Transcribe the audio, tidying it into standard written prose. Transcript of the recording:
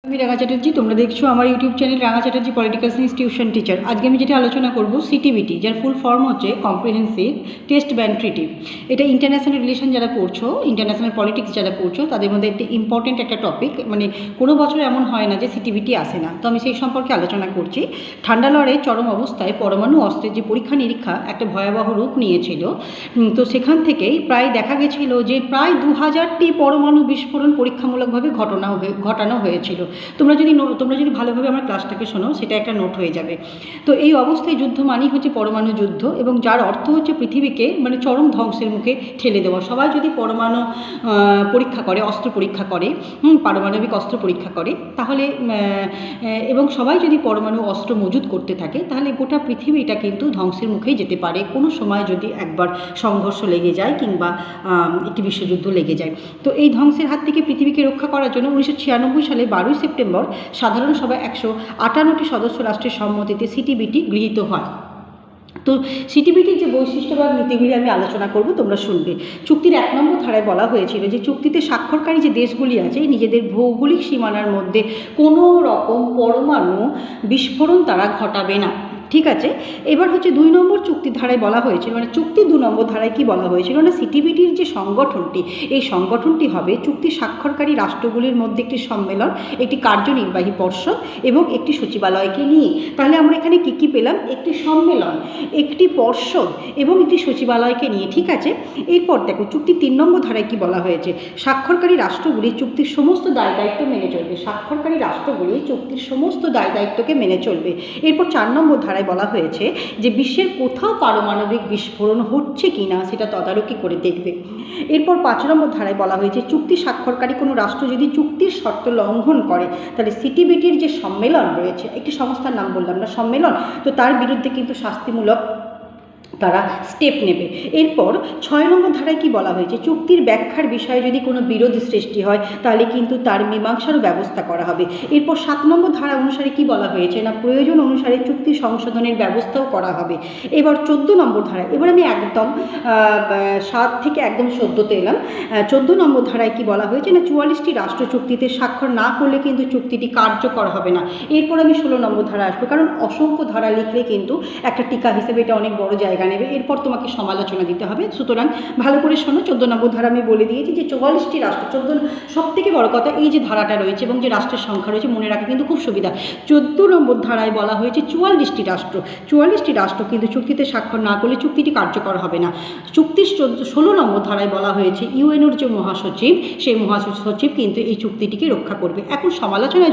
আমি রাঙা চ্যাটার্জি, তোমরা দেখছো আমার ইউটিউব চ্যানেল রাঙা Chatterjee political science tuition teacher. আজকে আমি যেটা আলোচনা করব সিটিবিটি, যার ফুল ফর্ম হচ্ছে কম্প্রিহেন্সিভ টেস্ট ব্যান্ড ট্রিটি। এটা ইন্টারন্যাশনাল রিলেশন যারা পড়ছো, ইন্টারন্যাশনাল পলিটিক্স যারা পড়ছো, তাদের মধ্যে একটি ইম্পর্টেন্ট একটা টপিক। মানে কোনো বছর এমন হয় না যে সিটিবিটি আসে না। তো আমি সেই সম্পর্কে আলোচনা করছি। ঠান্ডা লড়াইয়ের চরম অবস্থায় পরমাণু অস্ত্রের যে পরীক্ষা নিরীক্ষা একটা ভয়াবহ রূপ নিয়েছিল, তো সেখান থেকেই প্রায় দেখা গেছিল যে প্রায় 2000টি পরমাণু বিস্ফোরণ পরীক্ষামূলকভাবে ঘটানো হয়েছিল। তোমরা যদি ভালোভাবে আমার ক্লাসটাকে শোনো, সেটা একটা নোট হয়ে যাবে। তো এই অবস্থায় যুদ্ধ মানেই হচ্ছে পরমাণু যুদ্ধ, এবং যার অর্থ হচ্ছে পৃথিবীকে মানে চরম ধ্বংসের মুখে ঠেলে দেওয়া। সবাই যদি পরমাণু পরীক্ষা করে, অস্ত্র পরীক্ষা করে, পারমাণবিক অস্ত্র পরীক্ষা করে, তাহলে এবং সবাই যদি পরমাণু অস্ত্র মজুত করতে থাকে, তাহলে গোটা পৃথিবীটা কিন্তু ধ্বংসের মুখেই যেতে পারে কোনো সময় যদি একবার সংঘর্ষ লেগে যায় কিংবা একটি বিশ্বযুদ্ধ লেগে যায়। তো এই ধ্বংসের হাত থেকে পৃথিবীকে রক্ষা করার জন্য 1996 সালে 12 সেপ্টেম্বর সাধারণ সভায় 158টি সদস্য রাষ্ট্রের সম্মতিতে সিটিবিটি গৃহীত হয়। তো সিটিবিটির যে বৈশিষ্ট্য বা নীতিগুলি আমি আলোচনা করব, তোমরা শুনবে। চুক্তির 1 নম্বর ধারায় বলা হয়েছিল যে চুক্তিতে স্বাক্ষরকারী যে দেশগুলি আছে, নিজেদের ভৌগোলিক সীমানার মধ্যে কোনো রকম পরমাণু বিস্ফোরণ তারা ঘটাবে না। ঠিক আছে। এবার হচ্ছে 2 নম্বর চুক্তির ধারায় বলা হয়েছিল, মানে চুক্তির 2 নম্বর ধারায় কি বলা হয়েছিল না, সিটিবিটির যে সংগঠনটি, এই সংগঠনটি হবে চুক্তি স্বাক্ষরকারী রাষ্ট্রগুলির মধ্যে একটি সম্মেলন, একটি কার্যনির্বাহী পর্ষদ এবং একটি সচিবালয়কে নিয়ে। তাহলে আমরা এখানে কী কী পেলাম? একটি সম্মেলন, একটি পর্ষদ এবং একটি সচিবালয়কে নিয়ে। ঠিক আছে। এরপর দেখো চুক্তির 3 নম্বর ধারায় কি বলা হয়েছে, স্বাক্ষরকারী রাষ্ট্রগুলি চুক্তির সমস্ত দায় দায়িত্ব মেনে চলবে। স্বাক্ষরকারী রাষ্ট্রগুলি চুক্তির সমস্ত দায় দায়িত্বকে মেনে চলবে। এরপর 4 নম্বর ধারায় বলা হয়েছে যে বিশ্বের কোথাও পারমাণবিক বিস্ফোরণ হচ্ছে কিনা সেটা তদারকি করে দেখবে। এরপর 5 নম্বর ধারায় বলা হয়েছে চুক্তি স্বাক্ষরকারী কোনো রাষ্ট্র যদি চুক্তির শর্ত লঙ্ঘন করে, তাহলে সিটিবিটির যে সম্মেলন রয়েছে, একটি সংস্থার নাম বললাম না, সম্মেলন, তো তার বিরুদ্ধে কিন্তু শাস্তিমূলক তারা স্টেপ নেবে। এরপর 6 নম্বর ধারায় কি বলা হয়েছে, চুক্তির ব্যাখ্যার বিষয়ে যদি কোনো বিরোধ সৃষ্টি হয়, তাহলে কিন্তু তার মীমাংসারও ব্যবস্থা করা হবে। এরপর 7 নম্বর ধারা অনুসারে কি বলা হয়েছে না, প্রয়োজন অনুসারে চুক্তি সংশোধনের ব্যবস্থাও করা হবে। এবার 14 নম্বর ধারা, এবার আমি একদম 7 থেকে একদম 14তে এলাম। 14 নম্বর ধারায় কি বলা হয়েছে না, 44টি রাষ্ট্র চুক্তিতে স্বাক্ষর না করলে কিন্তু চুক্তিটি কার্যকর হবে না। এরপর আমি 16 নম্বর ধারা আসবো, কারণ অসংখ্য ধারা লিখলে কিন্তু একটা টিকা হিসেবে এটা অনেক বড় জায়গা নেবে। এরপর তোমাকে সমালোচনা দিতে হবে, সুতরাং ভালো করে শোনো। 14 নম্বর ধারা আমি বলে দিয়েছি যে 44টি রাষ্ট্র, 14 সব থেকে বড় কথা এই যে ধারাটা রয়েছে এবং যে রাষ্ট্রের সংখ্যা রয়েছে মনে রাখা কিন্তু খুব সুবিধা। 14 নম্বর ধারায় বলা হয়েছে 44টি রাষ্ট্র কিন্তু চুক্তিতে স্বাক্ষর না করলে চুক্তিটি কার্যকর হবে না। চুক্তির 16 নম্বর ধারায় বলা হয়েছে ইউএনওর যে মহাসচিব, সেই মহাসচিব কিন্তু এই চুক্তিটিকে রক্ষা করবে। এখন সমালোচনায়